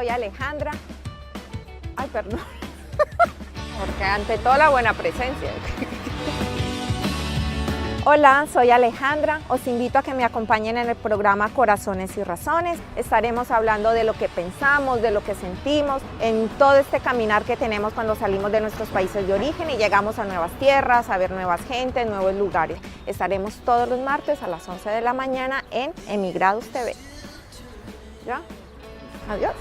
soy Alejandra. Ay, perdón. Porque ante todo la buena presencia. Hola, soy Alejandra. Os invito a que me acompañen en el programa Corazones y Razones. Estaremos hablando de lo que pensamos, de lo que sentimos, en todo este caminar que tenemos cuando salimos de nuestros países de origen y llegamos a nuevas tierras, a ver nuevas gentes, nuevos lugares. Estaremos todos los martes a las 11 de la mañana en Emigrados TV. ¿Ya? Adiós.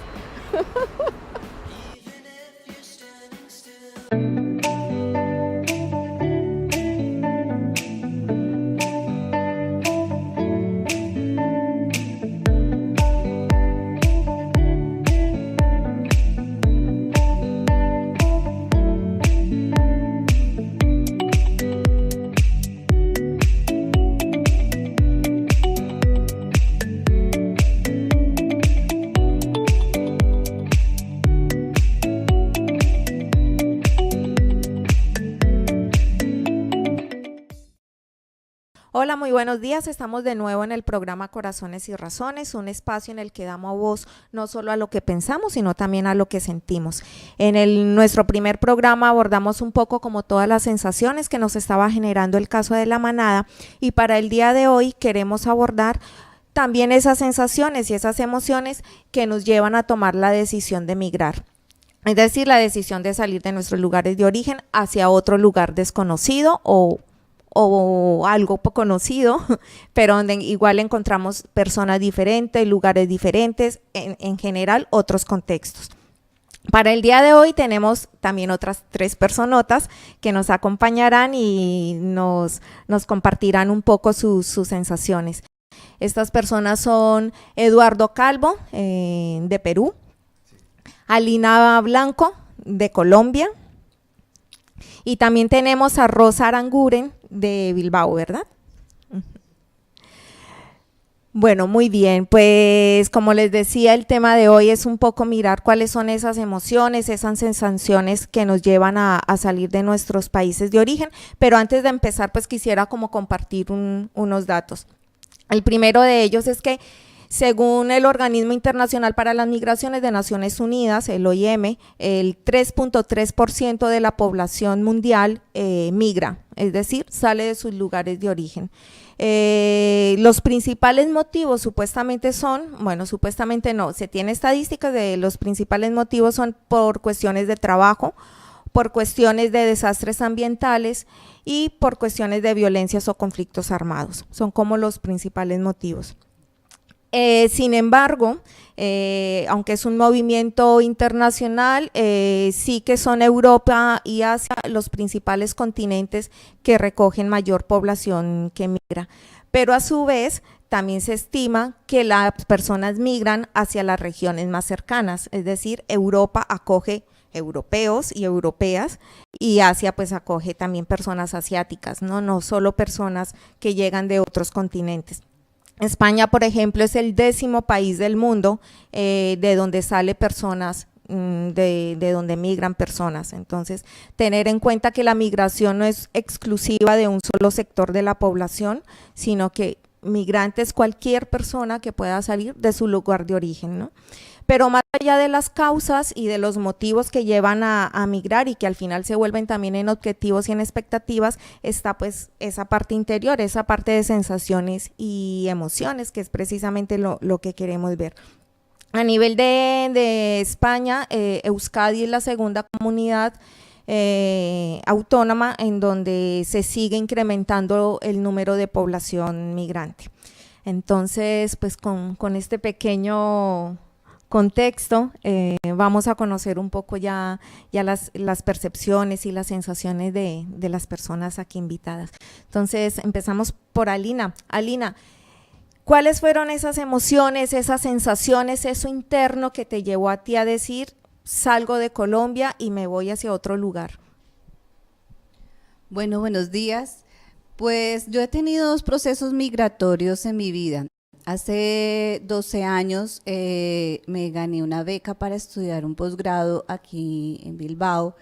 Hola, muy buenos días. Estamos de nuevo en el programa Corazones y Razones, un espacio en el que damos voz no solo a lo que pensamos, sino también a lo que sentimos. En nuestro primer programa abordamos un poco como todas las sensaciones que nos estaba generando el caso de la manada, y para el día de hoy queremos abordar también esas sensaciones y esas emociones que nos llevan a tomar la decisión de migrar. Es decir, la decisión de salir de nuestros lugares de origen hacia otro lugar desconocido o algo poco conocido, pero donde igual encontramos personas diferentes, lugares diferentes, en general otros contextos. Para el día de hoy tenemos también otras 3 personotas que nos acompañarán y nos compartirán un poco sus sensaciones. Estas personas son Eduardo Calvo, de Perú, Alina Blanco, de Colombia, y también tenemos a Rosa Aranguren, de Bilbao, ¿verdad? Bueno, muy bien, pues como les decía, el tema de hoy es un poco mirar cuáles son esas emociones, esas sensaciones que nos llevan a salir de nuestros países de origen, pero antes de empezar, pues quisiera como compartir unos datos. El primero de ellos es que según el Organismo Internacional para las Migraciones de Naciones Unidas, el OIM, el 3.3% de la población mundial migra, es decir, sale de sus lugares de origen. Los principales motivos supuestamente son, bueno, supuestamente no, se tiene estadísticas de los principales motivos son por cuestiones de trabajo, por cuestiones de desastres ambientales y por cuestiones de violencias o conflictos armados, son como los principales motivos. Sin embargo, aunque es un movimiento internacional, sí que son Europa y Asia los principales continentes que recogen mayor población que migra, pero a su vez también se estima que las personas migran hacia las regiones más cercanas, es decir, Europa acoge europeos y europeas y Asia pues acoge también personas asiáticas, no solo personas que llegan de otros continentes. España, por ejemplo, es el 10º país del mundo de donde sale personas, de donde migran personas. Entonces, tener en cuenta que la migración no es exclusiva de un solo sector de la población, sino que migrante es cualquier persona que pueda salir de su lugar de origen, ¿no? Pero más allá de las causas y de los motivos que llevan a migrar y que al final se vuelven también en objetivos y en expectativas, está pues esa parte interior, esa parte de sensaciones y emociones, que es precisamente lo que queremos ver. A nivel de España, Euskadi es la segunda comunidad autónoma en donde se sigue incrementando el número de población migrante. Entonces, pues con este pequeño contexto, vamos a conocer un poco ya las percepciones y las sensaciones de las personas aquí invitadas. Entonces, empezamos por Alina. Alina, ¿cuáles fueron esas emociones, esas sensaciones, eso interno que te llevó a ti a decir, salgo de Colombia y me voy hacia otro lugar? Bueno, buenos días. Pues yo he tenido 2 procesos migratorios en mi vida. Hace 12 años me gané una beca para estudiar un posgrado aquí en Bilbao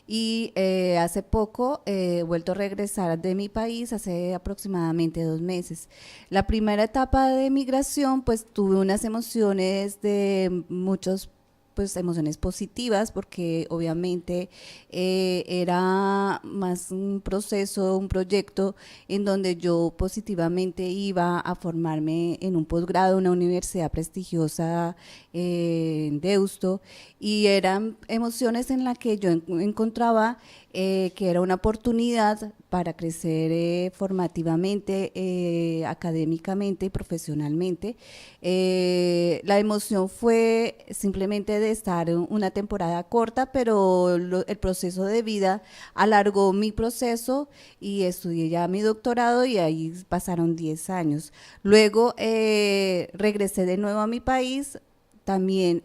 y hace poco he vuelto a regresar de mi país hace aproximadamente 2 meses. La primera etapa de migración, pues tuve unas emociones de muchos pues emociones positivas, porque obviamente era más un proceso, un proyecto en donde yo positivamente iba a formarme en un posgrado, una universidad prestigiosa en Deusto, y eran emociones en las que yo encontraba que era una oportunidad para crecer formativamente, académicamente y profesionalmente. La emoción fue simplemente de estar una temporada corta, pero el proceso de vida alargó mi proceso y estudié ya mi doctorado y ahí pasaron 10 años. Luego regresé de nuevo a mi país, también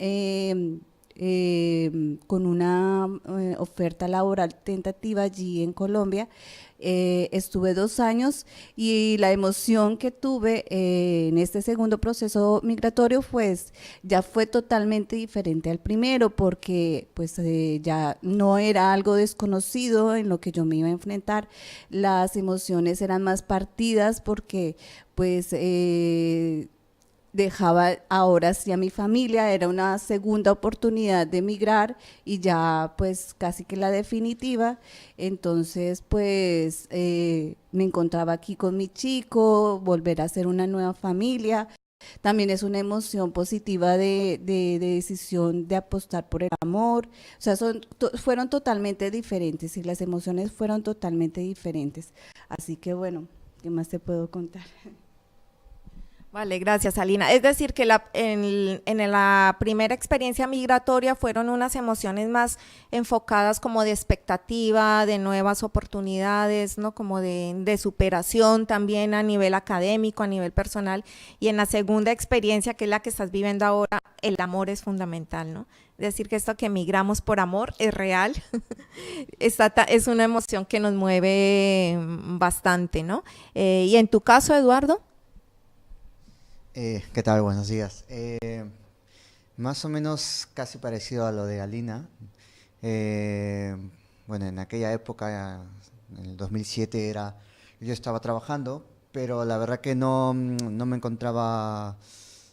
con una oferta laboral tentativa allí en Colombia. Estuve 2 años y la emoción que tuve en este segundo proceso migratorio pues ya fue totalmente diferente al primero, porque pues ya no era algo desconocido en lo que yo me iba a enfrentar. Las emociones eran más partidas porque pues dejaba ahora sí a mi familia, era una segunda oportunidad de emigrar y ya pues casi que la definitiva. Entonces pues me encontraba aquí con mi chico, volver a hacer una nueva familia. También es una emoción positiva de decisión de apostar por el amor. O sea, fueron totalmente diferentes y las emociones fueron totalmente diferentes. Así que bueno, ¿qué más te puedo contar? Vale, gracias, Alina. Es decir, que en la primera experiencia migratoria fueron unas emociones más enfocadas como de expectativa, de nuevas oportunidades, ¿no? Como de superación también a nivel académico, a nivel personal. Y en la segunda experiencia, que es la que estás viviendo ahora, el amor es fundamental, ¿no? Es decir, que esto que migramos por amor es real, es una emoción que nos mueve bastante, ¿no? Y en tu caso, Eduardo. ¿Qué tal? Buenos días. Más o menos casi parecido a lo de Alina. Eh, bueno, en aquella época, en el 2007, yo estaba trabajando, pero la verdad que no me encontraba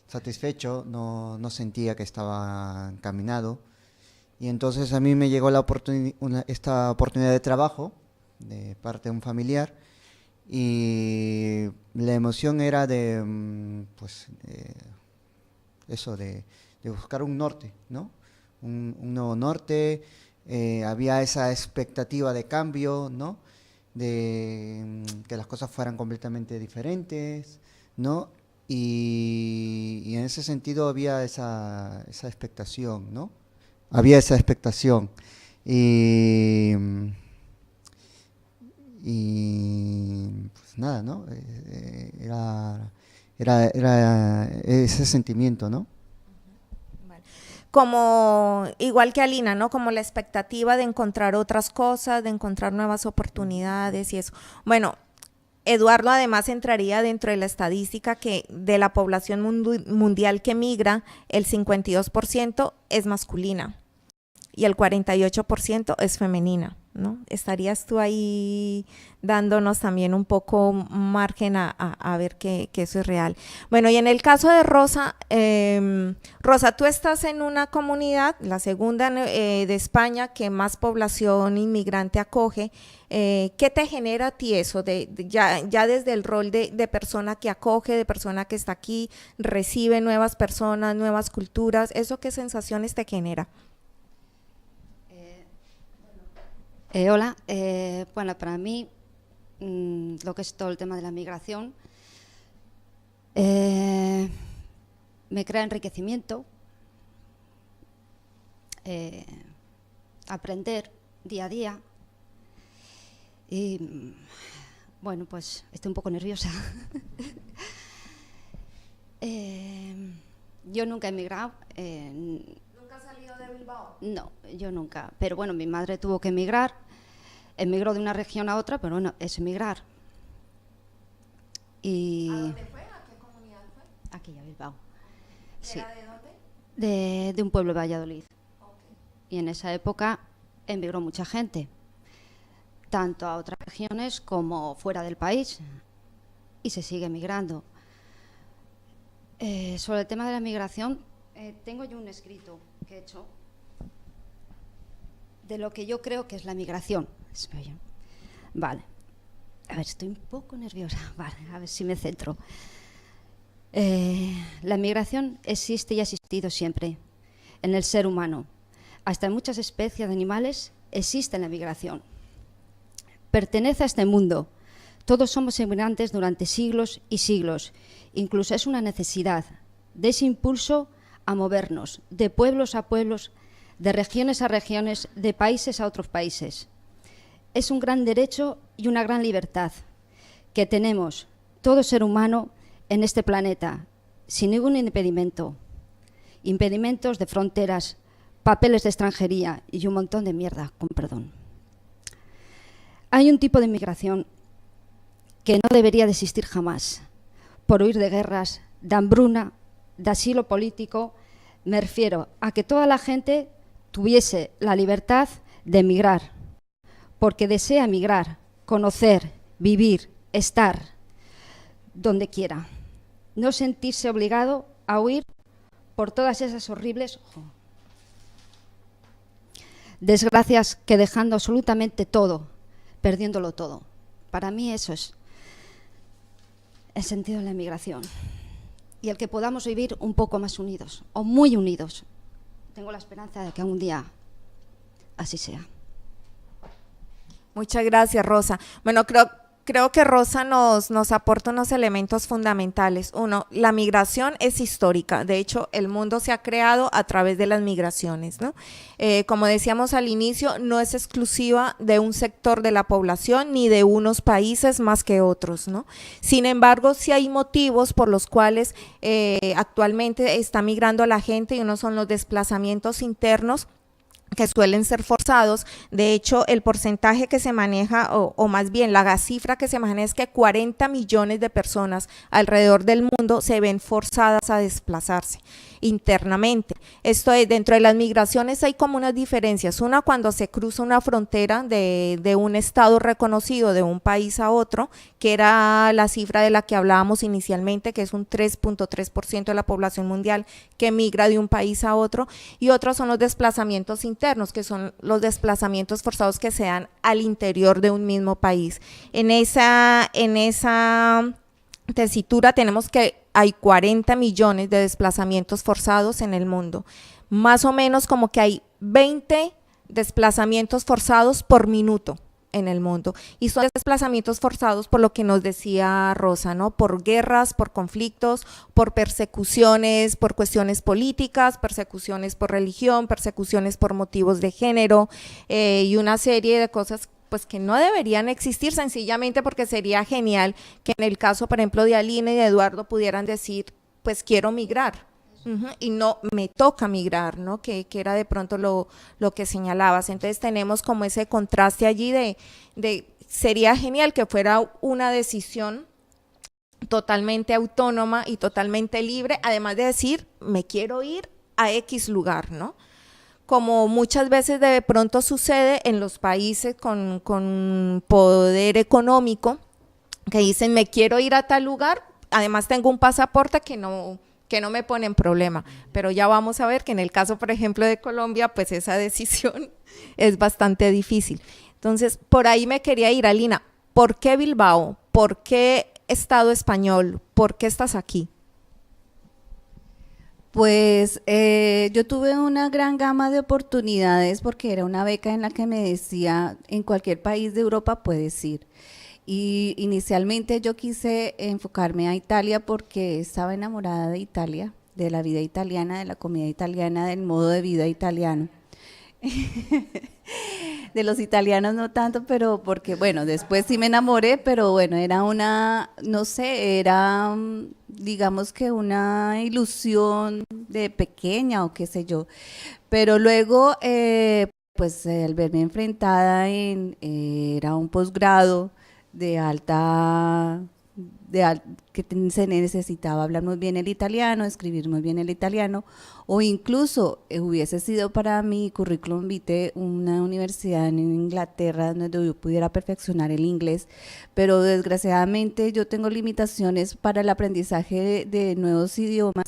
satisfecho, no sentía que estaba encaminado. Y entonces a mí me llegó esta oportunidad de trabajo de parte de un familiar y la emoción era pues, eso, de buscar un norte, ¿no? Un nuevo norte, había esa expectativa de cambio, ¿no? De que las cosas fueran completamente diferentes, ¿no? Y en ese sentido había esa expectación, ¿no? Había esa expectación. Y, y pues nada, ¿no? Era ese sentimiento, ¿no? Como igual que Alina, ¿no? Como la expectativa de encontrar otras cosas, de encontrar nuevas oportunidades y eso. Bueno, Eduardo además entraría dentro de la estadística que de la población mundial que migra, el 52% es masculina y el 48% es femenina, ¿no? Estarías tú ahí dándonos también un poco margen a ver que eso es real. Bueno, y en el caso de Rosa, Rosa, tú estás en una comunidad, la segunda de España, que más población inmigrante acoge. ¿Qué te genera a ti eso? Ya desde el rol de persona que acoge, de persona que está aquí, recibe nuevas personas, nuevas culturas, ¿eso qué sensaciones te genera? Hola, bueno, para mí lo que es todo el tema de la migración me crea enriquecimiento, aprender día a día y bueno, pues estoy un poco nerviosa. Yo nunca he emigrado. ¿Nunca has salido de Bilbao? No, yo nunca. Pero bueno, mi madre tuvo que emigrar. Emigró de una región a otra, pero bueno, es emigrar. ¿A dónde fue? ¿A qué comunidad fue? Aquí, a Bilbao. Sí. ¿Era de dónde? De un pueblo de Valladolid. Okay. Y en esa época emigró mucha gente, tanto a otras regiones como fuera del país. Y se sigue emigrando. Sobre el tema de la migración, tengo yo un escrito que he hecho de lo que yo creo que es la migración. Vale. A ver, estoy un poco nerviosa. Vale, a ver si me centro. La migración existe y ha existido siempre en el ser humano. Hasta en muchas especies de animales existe la migración. Pertenece a este mundo. Todos somos emigrantes durante siglos y siglos. Incluso es una necesidad de ese impulso a movernos de pueblos a pueblos, de regiones a regiones, de países a otros países. Es un gran derecho y una gran libertad que tenemos todo ser humano en este planeta, sin ningún impedimento. Impedimentos de fronteras, papeles de extranjería y un montón de mierda, con perdón. Hay un tipo de inmigración que no debería de existir jamás, por huir de guerras, de hambruna, de asilo político. Me refiero a que toda la gente tuviese la libertad de emigrar, porque desea emigrar, conocer, vivir, estar donde quiera. No sentirse obligado a huir por todas esas horribles desgracias que dejando absolutamente todo, perdiéndolo todo. Para mí eso es el sentido de la emigración. Y el que podamos vivir un poco más unidos, o muy unidos. Tengo la esperanza de que algún día así sea. Muchas gracias, Rosa. Bueno, creo que Rosa nos aporta unos elementos fundamentales. Uno, la migración es histórica. De hecho, el mundo se ha creado a través de las migraciones, ¿no? Como decíamos al inicio, no es exclusiva de un sector de la población ni de unos países más que otros, ¿no? Sin embargo, sí hay motivos por los cuales actualmente está migrando la gente, y uno son los desplazamientos internos, que suelen ser forzados. De hecho, el porcentaje que se maneja, o más bien la cifra que se maneja, es que 40 millones de personas alrededor del mundo se ven forzadas a desplazarse internamente. Esto es, dentro de las migraciones hay como unas diferencias. Una, cuando se cruza una frontera de un estado reconocido de un país a otro, que era la cifra de la que hablábamos inicialmente, que es un 3.3% de la población mundial que migra de un país a otro, y otros son los desplazamientos internos, que son los desplazamientos forzados que se dan al interior de un mismo país. En esa tesitura tenemos que hay 40 millones de desplazamientos forzados en el mundo. Más o menos como que hay 20 desplazamientos forzados por minuto en el mundo. Y son desplazamientos forzados por lo que nos decía Rosa, ¿no? Por guerras, por conflictos, por persecuciones, por cuestiones políticas, persecuciones por religión, persecuciones por motivos de género, y una serie de cosas pues que no deberían existir, sencillamente porque sería genial que en el caso, por ejemplo, de Aline y de Eduardo pudieran decir, pues quiero migrar, y no me toca migrar, ¿no? Que era de pronto lo que señalabas. Entonces tenemos como ese contraste allí de sería genial que fuera una decisión totalmente autónoma y totalmente libre, además de decir, me quiero ir a X lugar, ¿no? Como muchas veces de pronto sucede en los países con poder económico, que dicen, me quiero ir a tal lugar, además tengo un pasaporte que no me pone en problema, pero ya vamos a ver que en el caso, por ejemplo, de Colombia, pues esa decisión es bastante difícil. Entonces, por ahí me quería ir, Alina, ¿por qué Bilbao? ¿Por qué Estado español? ¿Por qué estás aquí? Pues yo tuve una gran gama de oportunidades porque era una beca en la que me decía, en cualquier país de Europa puedes ir. Y inicialmente yo quise enfocarme a Italia porque estaba enamorada de Italia, de la vida italiana, de la comida italiana, del modo de vida italiano. De los italianos no tanto, pero porque, bueno, después sí me enamoré, pero bueno, era una, no sé, era digamos que una ilusión de pequeña o qué sé yo. Pero luego, pues al verme enfrentada era un posgrado de se necesitaba hablar muy bien el italiano, escribir muy bien el italiano, o incluso hubiese sido para mi currículum vitae una universidad en Inglaterra donde yo pudiera perfeccionar el inglés, pero desgraciadamente yo tengo limitaciones para el aprendizaje de nuevos idiomas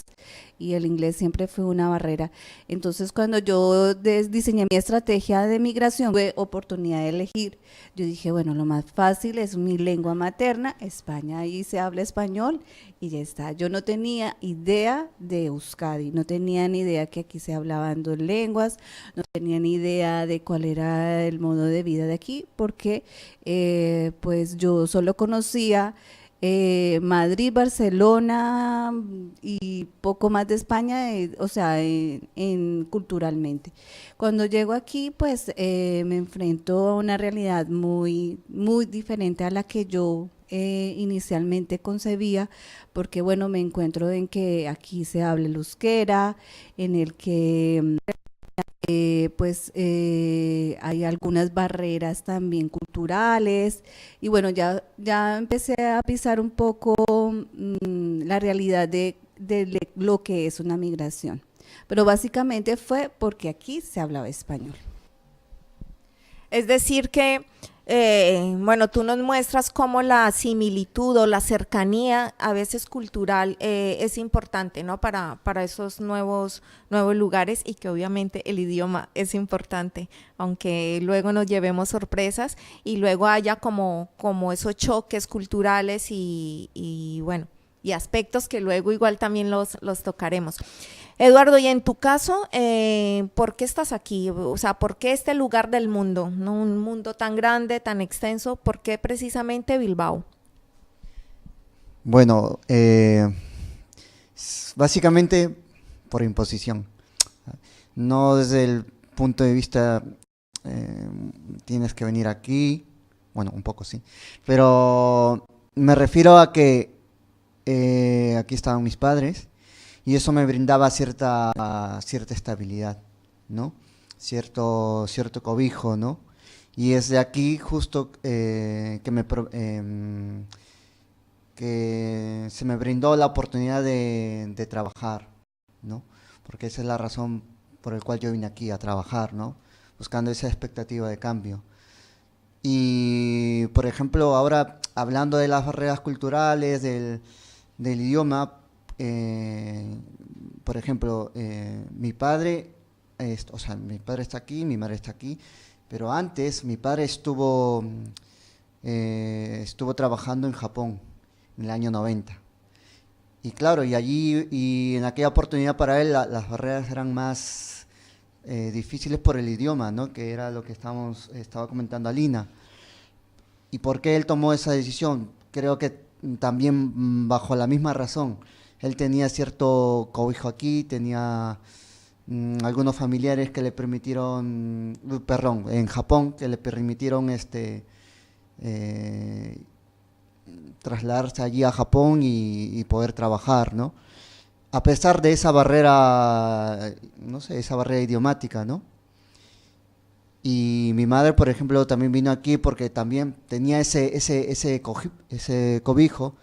y el inglés siempre fue una barrera. Entonces, cuando yo diseñé mi estrategia de migración, tuve oportunidad de elegir. Yo dije, bueno, lo más fácil es mi lengua materna, España, ahí se habla español y ya está. Yo no tenía idea de Euskadi, no tenía ni idea que aquí se hablaban dos lenguas, no tenía ni idea de cuál era el modo de vida de aquí, porque pues yo solo conocía Madrid, Barcelona y poco más de España, o sea, culturalmente. Cuando llego aquí, pues me enfrento a una realidad muy, muy diferente a la que yo inicialmente concebía, porque bueno, me encuentro en que aquí se habla el euskera, en el que hay algunas barreras también culturales y bueno, ya empecé a pisar un poco la realidad de lo que es una migración, pero básicamente fue porque aquí se hablaba español. Es decir que, bueno, tú nos muestras cómo la similitud o la cercanía, a veces cultural, es importante, ¿no? Para esos nuevos lugares, y que obviamente el idioma es importante, aunque luego nos llevemos sorpresas y luego haya como esos choques culturales y bueno, y aspectos que luego igual también los tocaremos. Eduardo, y en tu caso, ¿por qué estás aquí? O sea, ¿por qué este lugar del mundo? ¿No? Un mundo tan grande, tan extenso, ¿por qué precisamente Bilbao? Bueno, básicamente por imposición. No desde el punto de vista tienes que venir aquí, bueno, un poco sí, pero me refiero a que aquí estaban mis padres y eso me brindaba cierta estabilidad, ¿no? Cierto cobijo, ¿no? Y es de aquí justo que se me brindó la oportunidad de trabajar, ¿no? Porque esa es la razón por la cual yo vine aquí a trabajar, ¿no? Buscando esa expectativa de cambio. Y, por ejemplo, ahora hablando de las barreras culturales, del idioma, por ejemplo, mi padre está aquí, mi madre está aquí, pero antes mi padre estuvo trabajando en Japón en el año 90. Y claro, y en aquella oportunidad para él las barreras eran más difíciles por el idioma, ¿no? Que era lo que estaba comentando Alina. ¿Y por qué él tomó esa decisión? Creo que también bajo la misma razón. Él tenía cierto cobijo aquí, tenía algunos familiares que le permitieron, en Japón, que le permitieron trasladarse allí a Japón y poder trabajar, ¿no? A pesar de esa barrera, no sé, esa barrera idiomática, ¿no? Y mi madre, por ejemplo, también vino aquí porque también tenía ese cobijo.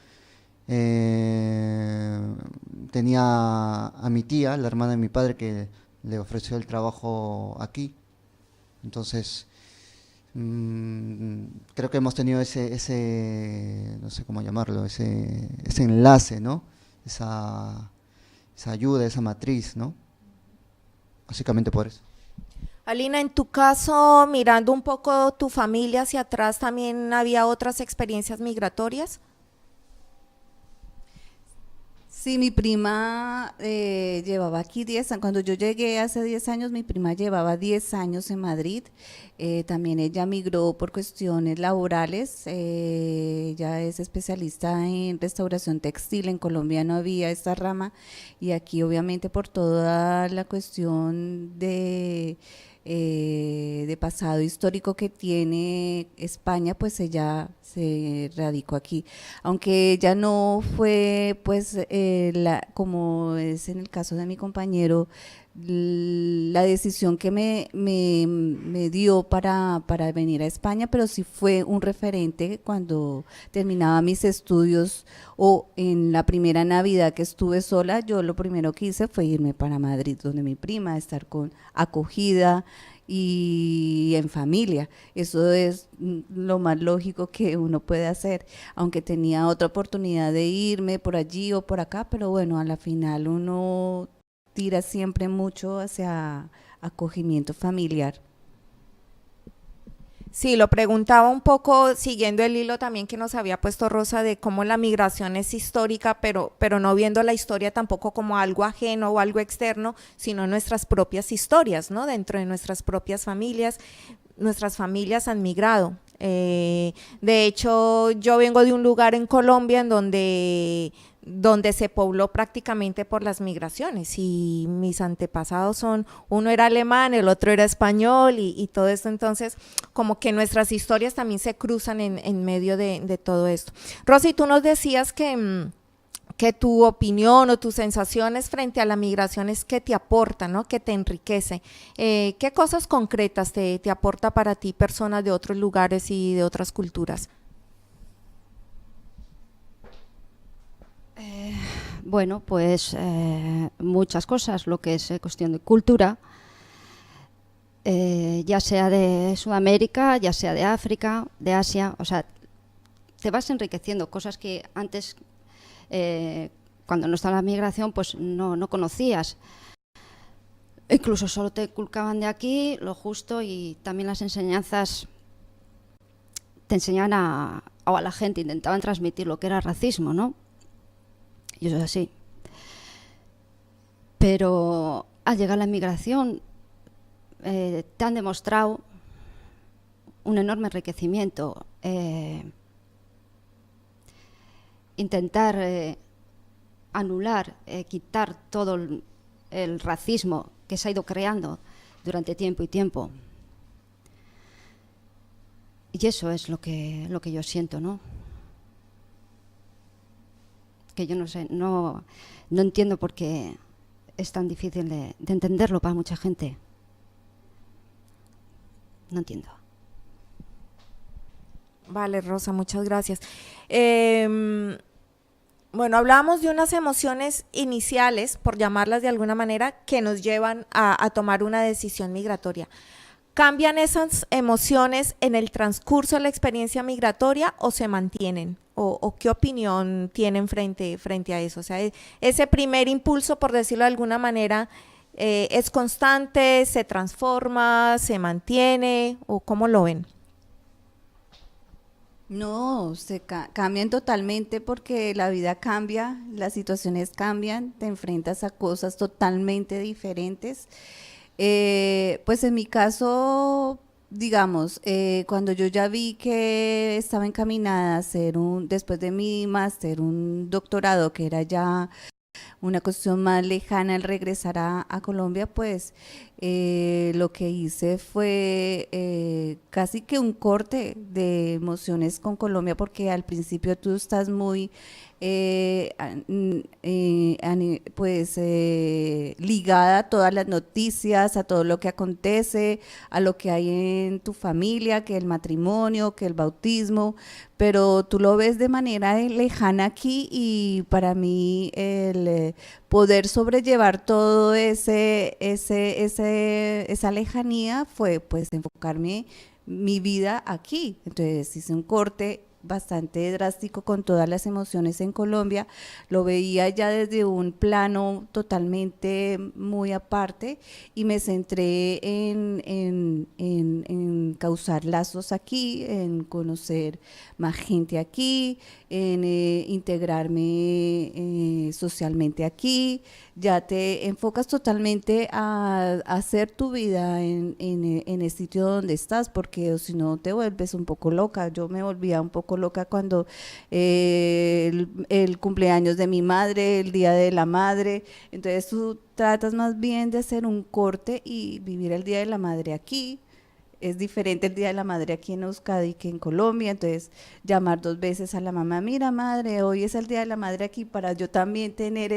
Tenía a mi tía, la hermana de mi padre, que le ofreció el trabajo aquí. Entonces, creo que hemos tenido ese no sé cómo llamarlo, ese enlace, ¿no? Esa ayuda, esa matriz, ¿no? Básicamente por eso. Alina, en tu caso, mirando un poco tu familia hacia atrás, ¿también había otras experiencias migratorias? Sí, mi prima llevaba aquí 10 años. Cuando yo llegué hace 10 años, mi prima llevaba 10 años en Madrid. También ella migró por cuestiones laborales. Ella es especialista en restauración textil. En Colombia no había esta rama y aquí obviamente por toda la cuestión de pasado histórico que tiene España, pues ella se radicó aquí, aunque ella no fue, pues, como es en el caso de mi compañero, la decisión que me dio para venir a España, pero sí fue un referente cuando terminaba mis estudios o en la primera Navidad que estuve sola, yo lo primero que hice fue irme para Madrid, donde mi prima, estar con acogida y en familia. Eso es lo más lógico que uno puede hacer, aunque tenía otra oportunidad de irme por allí o por acá, pero bueno, a la final uno tira siempre mucho hacia acogimiento familiar. Sí, lo preguntaba un poco siguiendo el hilo también que nos había puesto Rosa de cómo la migración es histórica, pero no viendo la historia tampoco como algo ajeno o algo externo, sino nuestras propias historias, ¿no? Dentro de nuestras familias han migrado. De hecho, yo vengo de un lugar en Colombia en donde se pobló prácticamente por las migraciones y mis antepasados uno era alemán, el otro era español y todo esto, entonces como que nuestras historias también se cruzan en medio de todo esto. Rosy, tú nos decías que tu opinión o tus sensaciones frente a la migración es que te aporta, ¿no? Que te enriquece. ¿Qué cosas concretas te aporta para ti personas de otros lugares y de otras culturas? Bueno, pues muchas cosas, lo que es cuestión de cultura, ya sea de Sudamérica, ya sea de África, de Asia, o sea, te vas enriqueciendo cosas que antes, cuando no estaba la migración, pues no conocías. Incluso solo te inculcaban de aquí lo justo y también las enseñanzas te enseñaban a la gente, intentaban transmitir lo que era racismo, ¿no? Y eso es así. Pero al llegar la inmigración te han demostrado un enorme enriquecimiento. Intentar anular, quitar todo el racismo que se ha ido creando durante tiempo y tiempo. Y eso es lo que yo siento, ¿no? Que yo no sé, no entiendo por qué es tan difícil de entenderlo para mucha gente. No entiendo. Vale, Rosa, muchas gracias. Bueno, hablábamos de unas emociones iniciales, por llamarlas de alguna manera, que nos llevan a tomar una decisión migratoria. ¿Cambian esas emociones en el transcurso de la experiencia migratoria o se mantienen? ¿O qué opinión tienen frente a eso? O sea, ese primer impulso, por decirlo de alguna manera, ¿es constante, se transforma, se mantiene o cómo lo ven? No, cambian totalmente porque la vida cambia, las situaciones cambian, te enfrentas a cosas totalmente diferentes. Pues en mi caso, digamos, cuando yo ya vi que estaba encaminada a hacer después de mi máster, un doctorado que era ya una cuestión más lejana al regresar a Colombia, pues lo que hice fue casi que un corte de emociones con Colombia, porque al principio tú estás muy pues ligada a todas las noticias, a todo lo que acontece, a lo que hay en tu familia, que el matrimonio, que el bautismo, pero tú lo ves de manera lejana aquí y para mí el poder sobrellevar todo esa lejanía fue pues enfocarme mi vida aquí. Entonces hice un corte bastante drástico con todas las emociones en Colombia, lo veía ya desde un plano totalmente muy aparte y me centré en causar lazos aquí, en conocer más gente aquí, en integrarme socialmente aquí. Ya te enfocas totalmente a hacer tu vida en el sitio donde estás, porque si no te vuelves un poco loca. Yo me volvía un poco loca cuando el cumpleaños de mi madre, el día de la madre, entonces tú tratas más bien de hacer un corte y vivir el día de la madre aquí. Es diferente el Día de la Madre aquí en Euskadi que en Colombia, entonces llamar 2 veces a la mamá, mira madre, hoy es el Día de la Madre aquí, para yo también tener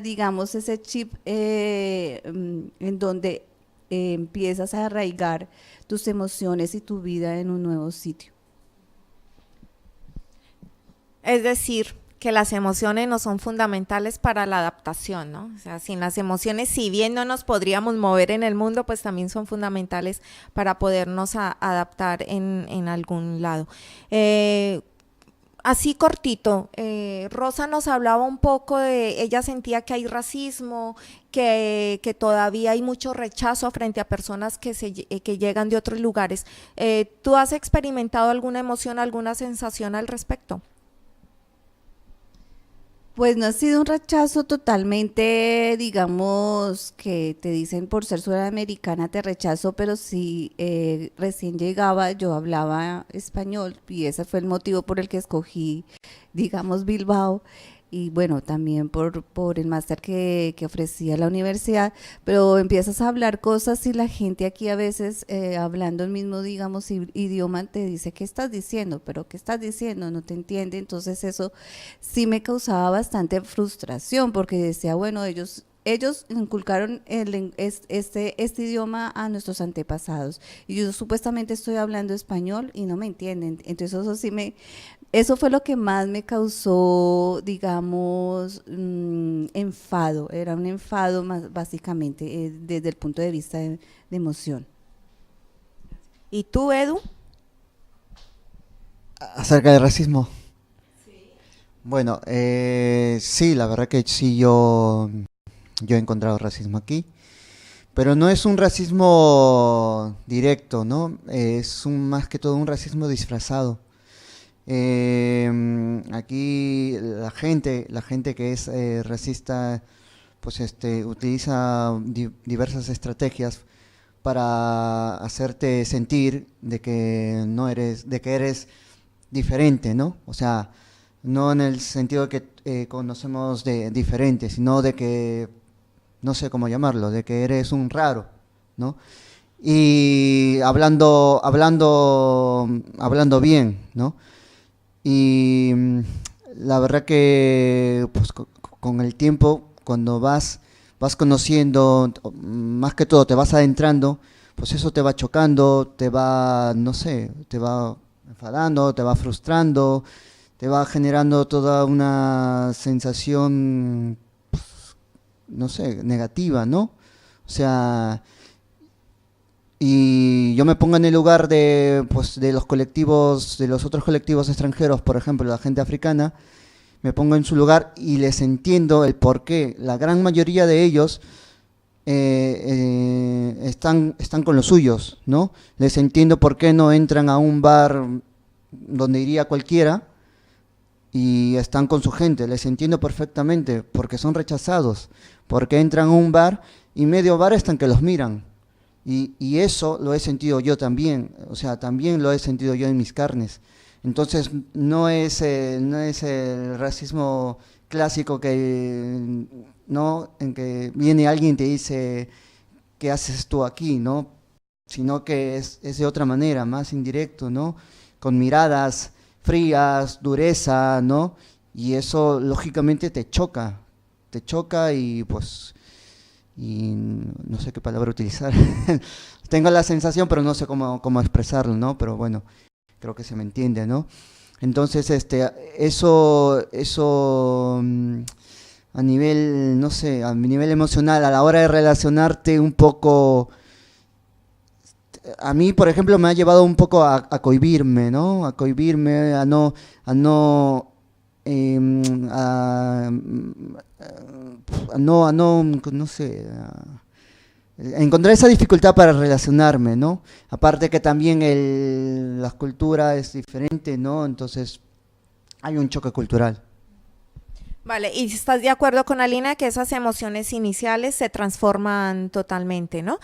digamos, ese chip en donde empiezas a arraigar tus emociones y tu vida en un nuevo sitio. Es decir, que las emociones no son fundamentales para la adaptación, ¿no? O sea, sin las emociones, si bien no nos podríamos mover en el mundo, pues también son fundamentales para podernos adaptar en algún lado. Así cortito, Rosa nos hablaba un poco de, ella sentía que hay racismo, que todavía hay mucho rechazo frente a personas que llegan de otros lugares. ¿Tú has experimentado alguna emoción, alguna sensación al respecto? Pues no ha sido un rechazo totalmente, digamos, que te dicen por ser sudamericana te rechazo, pero sí recién llegaba, yo hablaba español y ese fue el motivo por el que escogí, digamos, Bilbao. Y bueno, también por el máster que ofrecía la universidad, pero empiezas a hablar cosas y la gente aquí a veces hablando el mismo, digamos, idioma te dice, ¿qué estás diciendo? ¿Pero qué estás diciendo? No te entiende. Entonces eso sí me causaba bastante frustración porque decía, bueno, ellos inculcaron este idioma a nuestros antepasados y yo supuestamente estoy hablando español y no me entienden. Entonces eso fue lo que más me causó, digamos, enfado. Era un enfado más básicamente desde el punto de vista de emoción. ¿Y tú, Edu? Acerca del racismo. Bueno, sí, la verdad que sí, yo he encontrado racismo aquí, pero no es un racismo directo, ¿no? Es más que todo un racismo disfrazado. Aquí la gente que es racista, pues utiliza diversas estrategias para hacerte sentir de que eres diferente, ¿no? O sea, no en el sentido de que conocemos de diferente, sino de que, no sé cómo llamarlo, de que eres un raro, ¿no? Y hablando bien, ¿no? Y la verdad que pues, con el tiempo, cuando vas conociendo, más que todo te vas adentrando, pues eso te va chocando, te va, no sé, te va enfadando, te va frustrando, te va generando toda una sensación, pues, no sé, negativa, ¿no? O sea, y yo me pongo en el lugar pues, de los colectivos, de los otros colectivos extranjeros, por ejemplo, la gente africana, me pongo en su lugar y les entiendo el porqué. La gran mayoría de ellos están con los suyos, ¿no? Les entiendo por qué no entran a un bar donde iría cualquiera y están con su gente. Les entiendo perfectamente porque son rechazados, porque entran a un bar y medio bar están que los miran. Y eso lo he sentido yo también, o sea, también lo he sentido yo en mis carnes. Entonces no es el racismo clásico que, ¿no? En que viene alguien y te dice, ¿qué haces tú aquí? ¿No? Sino que es de otra manera, más indirecto, ¿no? Con miradas frías, dureza, ¿no? Y eso lógicamente te choca y pues... y no sé qué palabra utilizar. Tengo la sensación, pero no sé cómo expresarlo, ¿no? Pero bueno, creo que se me entiende, ¿no? Entonces, eso a nivel, no sé, a mi nivel emocional, a la hora de relacionarte un poco, a mí, por ejemplo, me ha llevado un poco a cohibirme, ¿no? A cohibirme, a no no sé, encontrar esa dificultad para relacionarme, ¿no? Aparte que también la cultura es diferente, ¿no? Entonces hay un choque cultural. Vale, y estás de acuerdo con Alina que esas emociones iniciales se transforman totalmente, ¿no?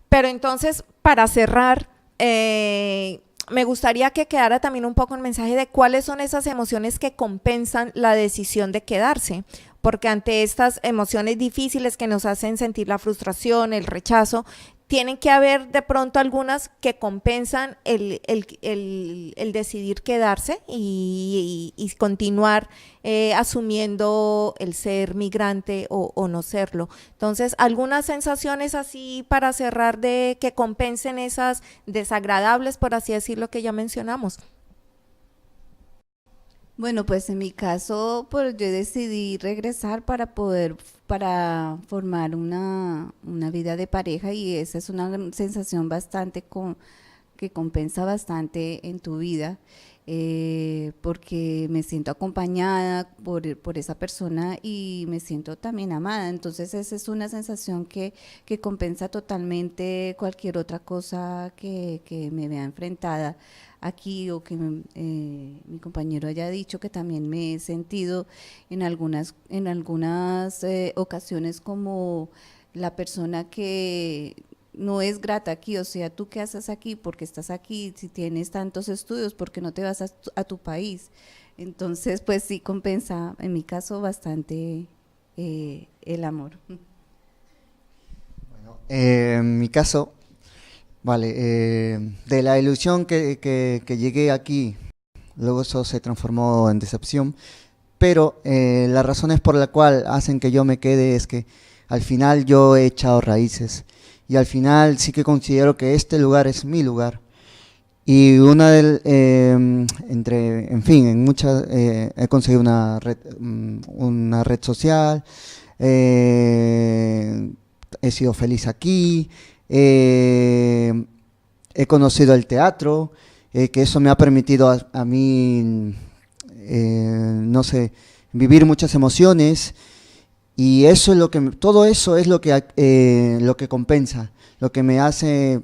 Pero entonces, para cerrar, me gustaría que quedara también un poco el mensaje de cuáles son esas emociones que compensan la decisión de quedarse, porque ante estas emociones difíciles que nos hacen sentir la frustración, el rechazo, tienen que haber de pronto algunas que compensan el decidir quedarse y continuar asumiendo el ser migrante o no serlo. Entonces, algunas sensaciones así para cerrar de que compensen esas desagradables, por así decirlo, que ya mencionamos. Bueno, pues en mi caso, pues yo decidí regresar para formar una vida de pareja, y esa es una sensación que compensa bastante en tu vida, porque me siento acompañada por esa persona y me siento también amada. Entonces esa es una sensación que compensa totalmente cualquier otra cosa que me vea enfrentada aquí, o que mi compañero haya dicho que también me he sentido en algunas ocasiones como la persona que no es grata aquí. O sea, ¿tú qué haces aquí? ¿Porque estás aquí? Si tienes tantos estudios, ¿por qué no te vas a tu país? Entonces, pues sí compensa, en mi caso, bastante el amor. Bueno, en mi caso, vale, de la ilusión que llegué aquí, luego eso se transformó en decepción, pero las razones por las cuales hacen que yo me quede es que al final yo he echado raíces, y al final sí que considero que este lugar es mi lugar. Y en fin, en muchas, he conseguido una red social, he sido feliz aquí, he conocido el teatro, que eso me ha permitido a mí, no sé, vivir muchas emociones, y eso es todo eso es lo que compensa, lo que me hace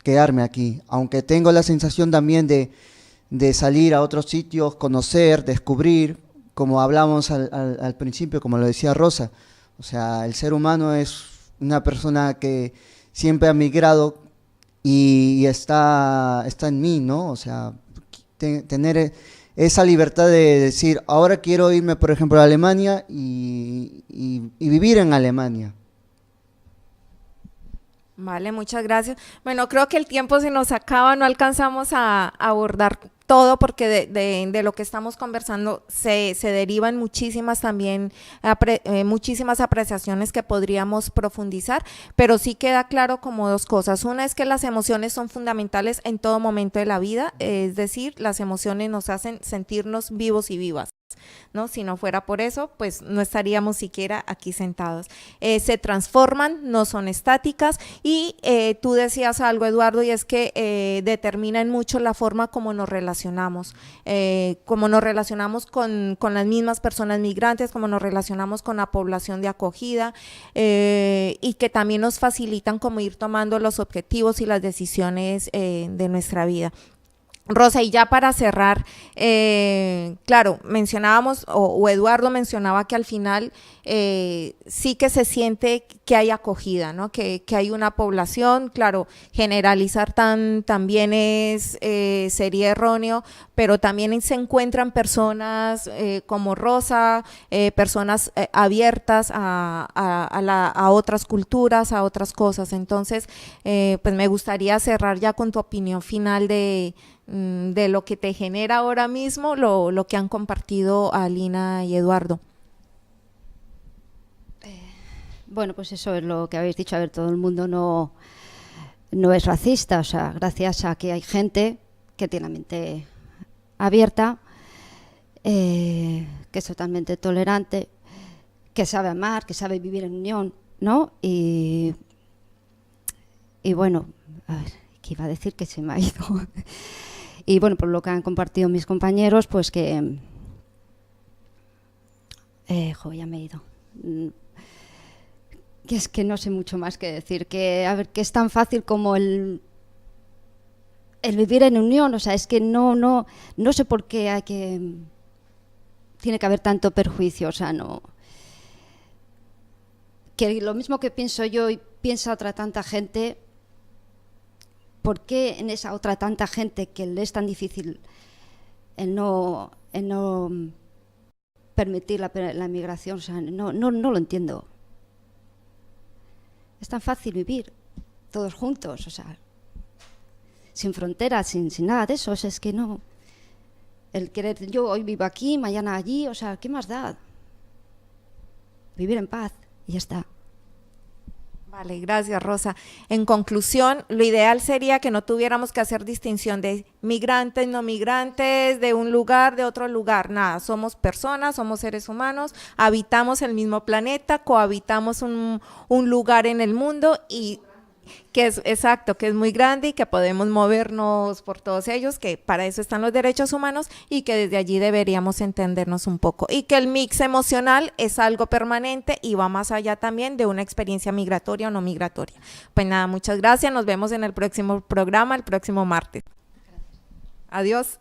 quedarme aquí, aunque tengo la sensación también de salir a otros sitios, conocer, descubrir, como hablamos al principio, como lo decía Rosa. O sea, el ser humano es una persona que siempre ha migrado y está en mí, ¿no? O sea, tener esa libertad de decir, ahora quiero irme, por ejemplo, a Alemania y vivir en Alemania. Vale, muchas gracias. Bueno, creo que el tiempo se nos acaba, no alcanzamos a abordar todo porque de lo que estamos conversando se derivan muchísimas también, muchísimas apreciaciones que podríamos profundizar, pero sí queda claro como dos cosas. Una es que las emociones son fundamentales en todo momento de la vida, es decir, las emociones nos hacen sentirnos vivos y vivas, ¿no? Si no fuera por eso, pues no estaríamos siquiera aquí sentados. Se transforman, no son estáticas, y tú decías algo, Eduardo, y es que determinan mucho la forma como nos relacionamos con las mismas personas migrantes, como nos relacionamos con la población de acogida, y que también nos facilitan como ir tomando los objetivos y las decisiones de nuestra vida. Rosa, y ya para cerrar, claro, mencionábamos, o Eduardo mencionaba que al final sí que se siente que hay acogida, ¿no? Que hay una población, claro, generalizar también sería erróneo, pero también se encuentran personas como Rosa, personas abiertas a otras culturas, a otras cosas. Entonces, pues me gustaría cerrar ya con tu opinión final de lo que te genera ahora mismo lo que han compartido Alina y Eduardo. Bueno, pues eso es lo que habéis dicho. A ver, todo el mundo no es racista, o sea, gracias a que hay gente que tiene la mente abierta, que es totalmente tolerante, que sabe amar, que sabe vivir en unión, ¿no? Y bueno, a ver, ¿qué iba a decir? Que se me ha ido. Y bueno, por lo que han compartido mis compañeros, pues que... ya me he ido. Que es que no sé mucho más que decir. Que, a ver, que es tan fácil como el vivir en unión. O sea, es que no sé por qué tiene que haber tanto perjuicio. O sea, no... Que lo mismo que pienso yo y piensa otra tanta gente... ¿Por qué en esa otra tanta gente que le es tan difícil el no permitir la migración? O sea, no lo entiendo. Es tan fácil vivir. todos juntos, o sea, sin fronteras, sin nada de eso, o sea, es que no, el querer, yo hoy vivo aquí, mañana allí, o sea, ¿qué más da? Vivir en paz y ya está. Vale, gracias, Rosa. En conclusión, lo ideal sería que no tuviéramos que hacer distinción de migrantes, no migrantes, de un lugar, de otro lugar, nada, somos personas, somos seres humanos, habitamos el mismo planeta, cohabitamos un lugar en el mundo y que es exacto, que es muy grande y que podemos movernos por todos ellos, que para eso están los derechos humanos y que desde allí deberíamos entendernos un poco y que el mix emocional es algo permanente y va más allá también de una experiencia migratoria o no migratoria. Pues nada, muchas gracias, nos vemos en el próximo programa, el próximo martes. Adiós.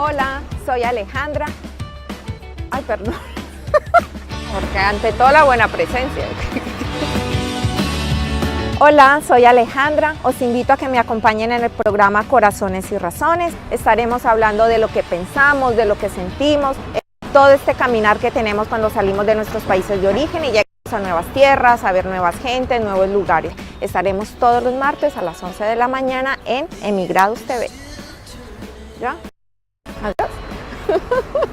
Hola, soy Alejandra. Ay, perdón. Porque ante todo la buena presencia. Hola, soy Alejandra. Os invito a que me acompañen en el programa Corazones y Razones. Estaremos hablando de lo que pensamos, de lo que sentimos, todo este caminar que tenemos cuando salimos de nuestros países de origen y llegamos a nuevas tierras, a ver nuevas gentes, nuevos lugares. Estaremos todos los martes a las 11 de la mañana en Emigrados TV. ¿Ya? Adiós.